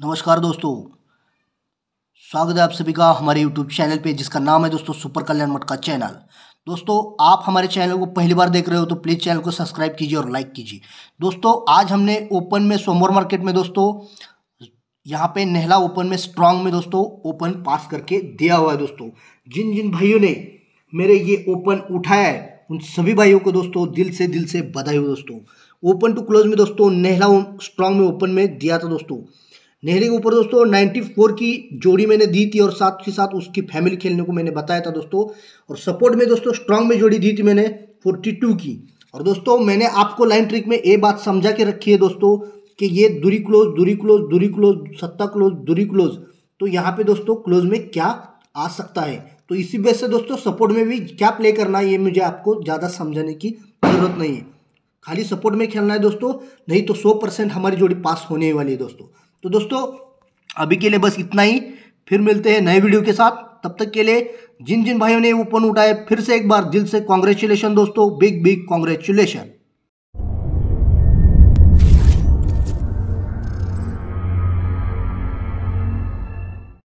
नमस्कार दोस्तों, स्वागत है आप सभी का हमारे YouTube चैनल पे जिसका नाम है दोस्तों सुपर कल्याण मटका चैनल। दोस्तों, आप हमारे चैनल को पहली बार देख रहे हो तो प्लीज़ चैनल को सब्सक्राइब कीजिए और लाइक कीजिए। दोस्तों, आज हमने ओपन में सोमवार मार्केट में दोस्तों यहाँ पे नेहला ओपन में स्ट्रांग में दोस्तों ओपन पास करके दिया हुआ है। दोस्तों, जिन जिन भाइयों ने मेरे ये ओपन उठाया है उन सभी भाइयों को दोस्तों दिल से बधाई हो। दोस्तों, ओपन टू क्लोज में दोस्तों नेहला स्ट्रांग में ओपन में दिया था। दोस्तों, नेहले के ऊपर दोस्तों 94 की जोड़ी मैंने दी थी और साथ ही साथ उसकी फैमिली खेलने को मैंने बताया था दोस्तों। और सपोर्ट में दोस्तों स्ट्रांग में जोड़ी दी थी मैंने 42 की। और दोस्तों, मैंने आपको लाइन ट्रिक में ये बात समझा के रखी है दोस्तों कि ये दूरी क्लोज दूरी क्लोज दूरी क्लोज सत्ता क्लोज दूरी क्लोज, तो यहाँ पे दोस्तों क्लोज में क्या आ सकता है। तो इसी वजह से दोस्तों सपोर्ट में भी क्या प्ले करना है ये मुझे आपको ज़्यादा समझाने की जरूरत नहीं है। खाली सपोर्ट में खेलना है दोस्तों, नहीं तो 100% हमारी जोड़ी पास होने वाली है दोस्तों। तो दोस्तों, अभी के लिए बस इतना ही, फिर मिलते हैं नए वीडियो के साथ। तब तक के लिए जिन जिन भाइयों ने ओपन उठाए फिर से एक बार दिल से कांग्रेचुलेशन दोस्तों, बिग बिग कांग्रेचुलेशन।